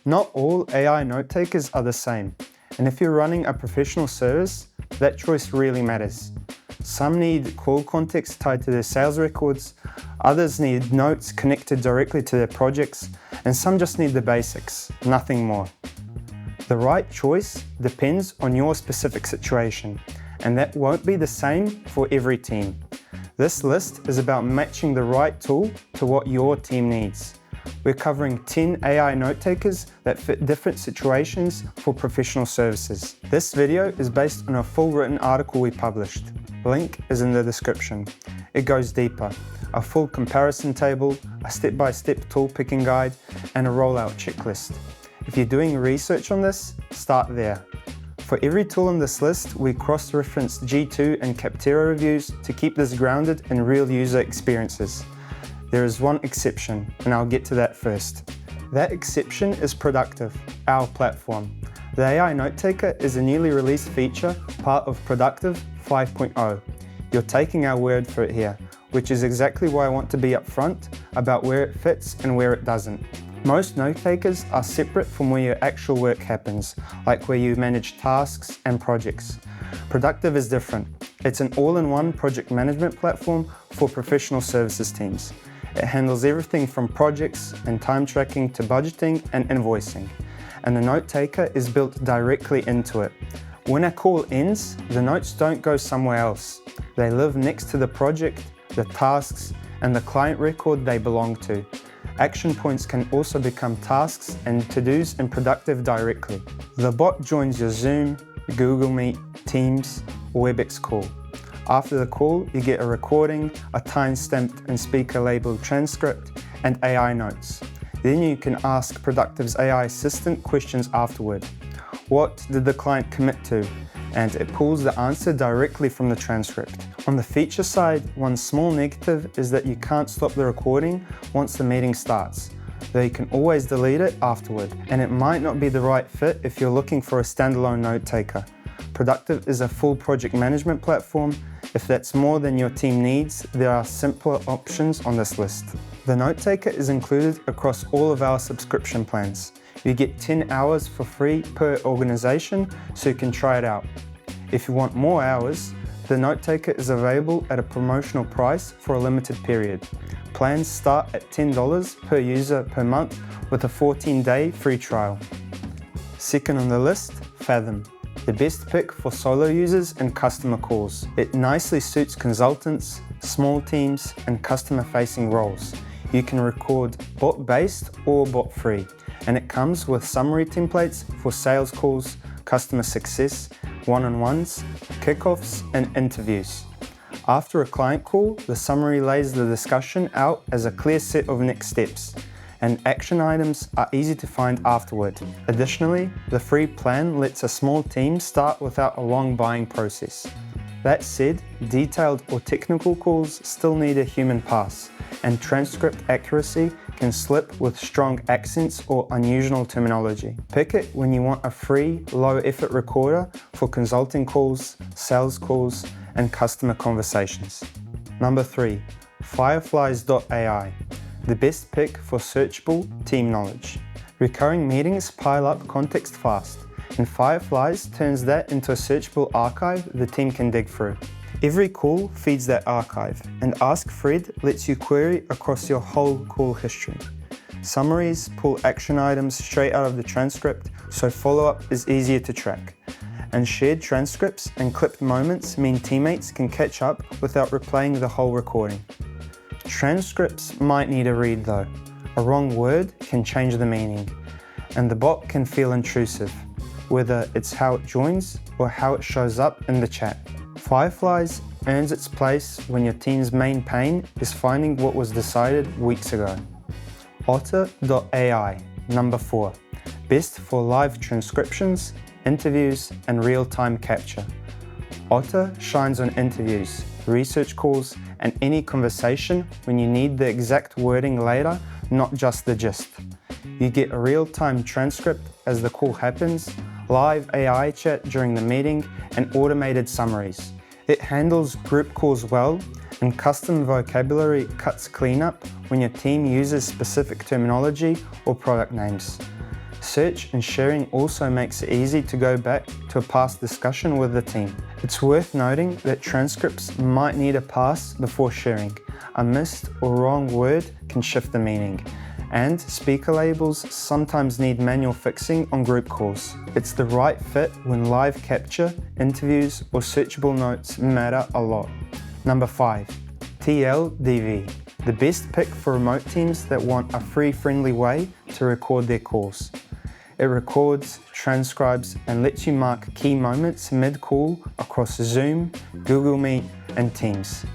Not all AI note takers are the same, and if you're running a professional service, that choice really matters. Some need call context tied to their sales records, others need notes connected directly to their projects, and some just need the basics, nothing more. The right choice depends on your specific situation, and that won't be the same for every team. This list is about matching the right tool to what your team needs. We're covering 10 AI note takers that fit different situations for professional services. This video is based on a full written article we published. Link is in the description. It goes deeper. A full comparison table, a step-by-step tool picking guide, and a rollout checklist. If you're doing research on this, start there. For every tool on this list, we cross-referenced G2 and Capterra reviews to keep this grounded in real user experiences. There is one exception, and I'll get to that first. That exception is Productive, our platform. The AI Note Taker is a newly released feature, part of Productive 5.0. You're taking our word for it here, which is exactly why I want to be upfront about where it fits and where it doesn't. Most note takers are separate from where your actual work happens, like where you manage tasks and projects. Productive is different. It's an all-in-one project management platform for professional services teams. It handles everything from projects and time tracking to budgeting and invoicing. And the note taker is built directly into it. When a call ends, the notes don't go somewhere else. They live next to the project, the tasks, and the client record they belong to. Action points can also become tasks and to-dos in Productive directly. The bot joins your Zoom, Google Meet, Teams, or WebEx call. After the call, you get a recording, a time-stamped and speaker-labeled transcript, and AI notes. Then you can ask Productive's AI assistant questions afterward. What did the client commit to? And it pulls the answer directly from the transcript. On the feature side, one small negative is that you can't stop the recording once the meeting starts, though you can always delete it afterward. And it might not be the right fit if you're looking for a standalone note taker. Productive is a full project management platform. If that's more than your team needs, there are simpler options on this list. The note taker is included across all of our subscription plans. You get 10 hours for free per organization, so you can try it out. If you want more hours, the note taker is available at a promotional price for a limited period. Plans start at $10 per user per month with a 14-day free trial. Second on the list, Fathom. The best pick for solo users and customer calls. It nicely suits consultants, small teams, and customer-facing roles. You can record bot-based or bot-free, and it comes with summary templates for sales calls, customer success, one-on-ones, kickoffs, and interviews. After a client call, the summary lays the discussion out as a clear set of next steps, and action items are easy to find afterward. Additionally, the free plan lets a small team start without a long buying process. That said, detailed or technical calls still need a human pass, and transcript accuracy can slip with strong accents or unusual terminology. Pick it when you want a free, low-effort recorder for consulting calls, sales calls, and customer conversations. Number 3, Fireflies.ai. The best pick for searchable team knowledge. Recurring meetings pile up context fast, and Fireflies turns that into a searchable archive the team can dig through. Every call feeds that archive, and Ask Fred lets you query across your whole call history. Summaries pull action items straight out of the transcript, so follow-up is easier to track. And shared transcripts and clipped moments mean teammates can catch up without replaying the whole recording. Transcripts might need a read though. A wrong word can change the meaning, and the bot can feel intrusive, whether it's how it joins or how it shows up in the chat. Fireflies earns its place when your team's main pain is finding what was decided weeks ago. Otter.ai, number 4. Best for live transcriptions, interviews, and real-time capture. Otter shines on interviews, research calls, and any conversation when you need the exact wording later, not just the gist. You get a real-time transcript as the call happens, live AI chat during the meeting, and automated summaries. It handles group calls well, and custom vocabulary cuts cleanup when your team uses specific terminology or product names. Search and sharing also makes it easy to go back to a past discussion with the team. It's worth noting that transcripts might need a pass before sharing. A missed or wrong word can shift the meaning. And speaker labels sometimes need manual fixing on group calls. It's the right fit when live capture, interviews, or searchable notes matter a lot. Number 5. TLDV. The best pick for remote teams that want a free, friendly way to record their calls. It records, transcribes, and lets you mark key moments mid-call across Zoom, Google Meet, and Teams.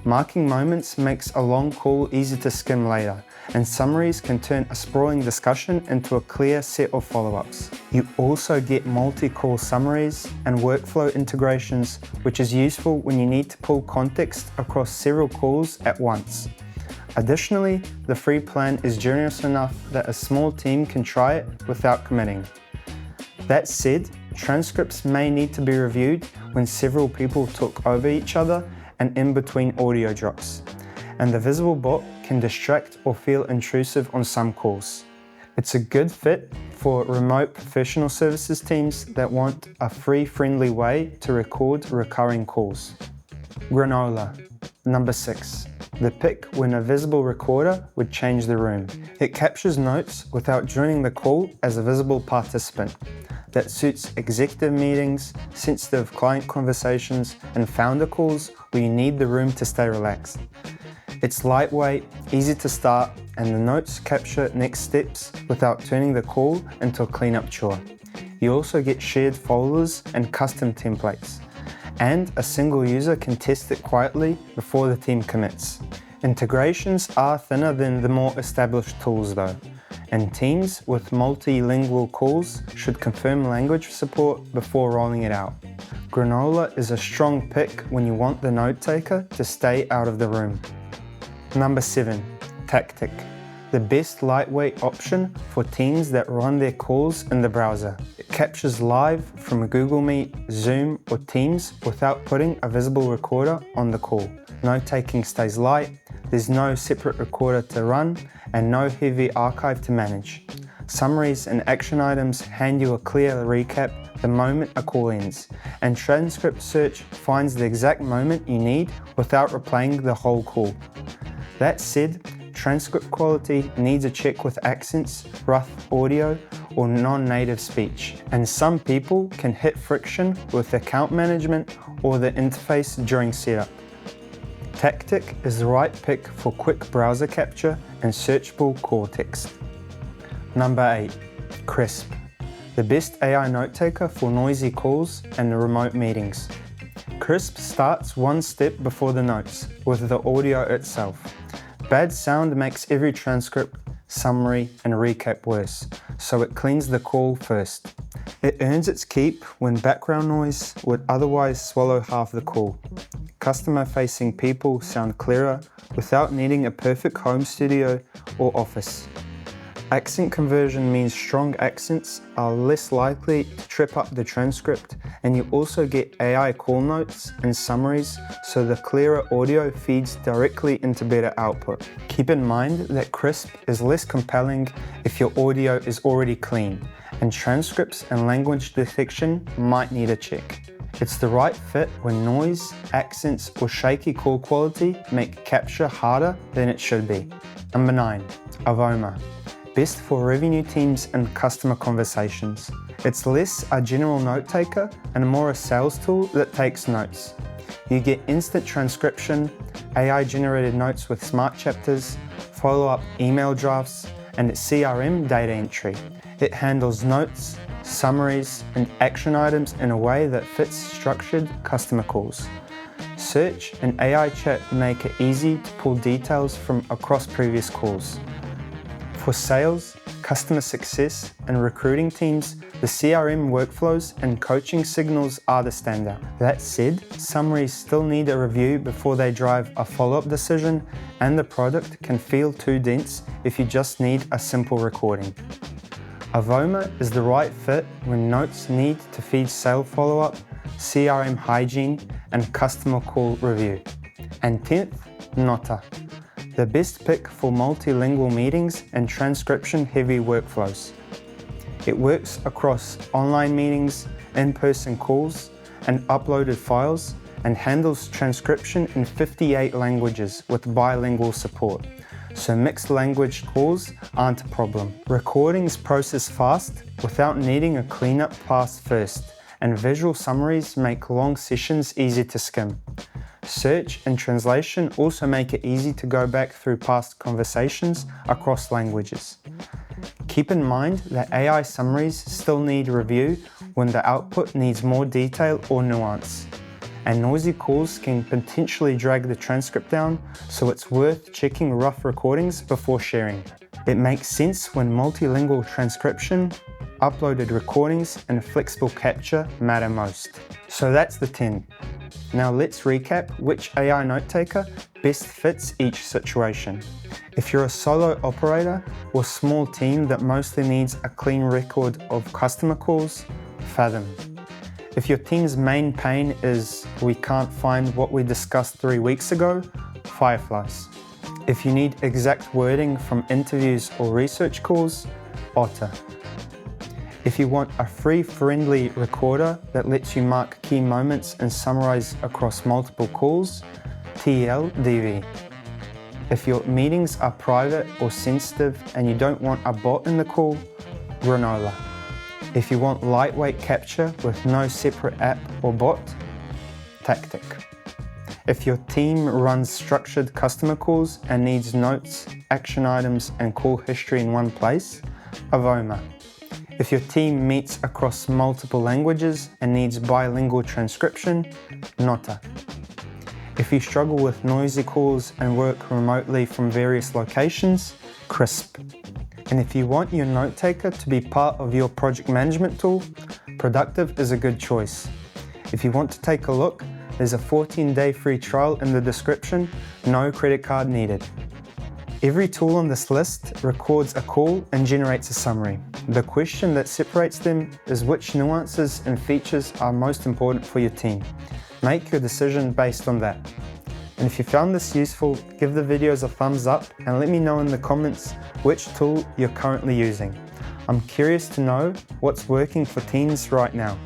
Marking moments makes a long call easy to skim later, and summaries can turn a sprawling discussion into a clear set of follow-ups. You also get multi-call summaries and workflow integrations, which is useful when you need to pull context across several calls at once. Additionally, the free plan is generous enough that a small team can try it without committing. That said, transcripts may need to be reviewed when several people talk over each other and in between audio drops, and the visible bot can distract or feel intrusive on some calls. It's a good fit for remote professional services teams that want a free, friendly way to record recurring calls. Granola. Number 6. The pick when a visible recorder would change the room. It captures notes without joining the call as a visible participant. That suits executive meetings, sensitive client conversations, and founder calls where you need the room to stay relaxed. It's lightweight, easy to start, and the notes capture next steps without turning the call into a cleanup chore. You also get shared folders and custom templates, and a single user can test it quietly before the team commits. Integrations are thinner than the more established tools though, and teams with multilingual calls should confirm language support before rolling it out. Granola is a strong pick when you want the Notetaker to stay out of the room. Number 7. Tactiq. The best lightweight option for teams that run their calls in the browser. It captures live from Google Meet, Zoom, or Teams without putting a visible recorder on the call. Note-taking stays light, there's no separate recorder to run, and no heavy archive to manage. Summaries and action items hand you a clear recap the moment a call ends, and transcript search finds the exact moment you need without replaying the whole call. That said, transcript quality needs a check with accents, rough audio, or non-native speech, and some people can hit friction with account management or the interface during setup. Tactiq is the right pick for quick browser capture and searchable call text. Number 8. Krisp. The best AI note-taker for noisy calls and remote meetings. Krisp starts one step before the notes, with the audio itself. Bad sound makes every transcript, summary, and recap worse, so it cleans the call first. It earns its keep when background noise would otherwise swallow half the call. Customer-facing people sound clearer without needing a perfect home studio or office. Accent conversion means strong accents are less likely to trip up the transcript, and you also get AI call notes and summaries, so the clearer audio feeds directly into better output. Keep in mind that Krisp is less compelling if your audio is already clean, and transcripts and language detection might need a check. It's the right fit when noise, accents, or shaky call quality make capture harder than it should be. Number 9. Avoma. Best for revenue teams and customer conversations. It's less a general note taker and more a sales tool that takes notes. You get instant transcription, AI generated notes with smart chapters, follow-up email drafts, and CRM data entry. It handles notes, summaries, and action items in a way that fits structured customer calls. Search and AI chat make it easy to pull details from across previous calls. For sales, customer success, and recruiting teams, the CRM workflows and coaching signals are the standout. That said, summaries still need a review before they drive a follow-up decision, and the product can feel too dense if you just need a simple recording. Avoma is the right fit when notes need to feed sale follow-up, CRM hygiene, and customer call review. And 10th, Notta. The best pick for multilingual meetings and transcription-heavy workflows. It works across online meetings, in-person calls, and uploaded files, and handles transcription in 58 languages with bilingual support. So mixed language calls aren't a problem. Recordings process fast without needing a cleanup pass first, and visual summaries make long sessions easy to skim. Search and translation also make it easy to go back through past conversations across languages. Keep in mind that AI summaries still need review when the output needs more detail or nuance. And noisy calls can potentially drag the transcript down, so it's worth checking rough recordings before sharing. It makes sense when multilingual transcription, uploaded recordings, and flexible capture matter most. So that's the 10. Now let's recap which AI note taker best fits each situation. If you're a solo operator or small team that mostly needs a clean record of customer calls, Fathom. If your team's main pain is we can't find what we discussed 3 weeks ago, Fireflies. If you need exact wording from interviews or research calls, Otter. If you want a free friendly recorder that lets you mark key moments and summarize across multiple calls, TL/DV. If your meetings are private or sensitive and you don't want a bot in the call, Granola. If you want lightweight capture with no separate app or bot, Tactiq. If your team runs structured customer calls and needs notes, action items, and call history in one place, Avoma. If your team meets across multiple languages and needs bilingual transcription, Notta. If you struggle with noisy calls and work remotely from various locations, Krisp. And if you want your note taker to be part of your project management tool, Productive is a good choice. If you want to take a look, there's a 14-day free trial in the description, no credit card needed. Every tool on this list records a call and generates a summary. The question that separates them is which nuances and features are most important for your team. Make your decision based on that. And if you found this useful, give the videos a thumbs up and let me know in the comments which tool you're currently using. I'm curious to know what's working for teams right now.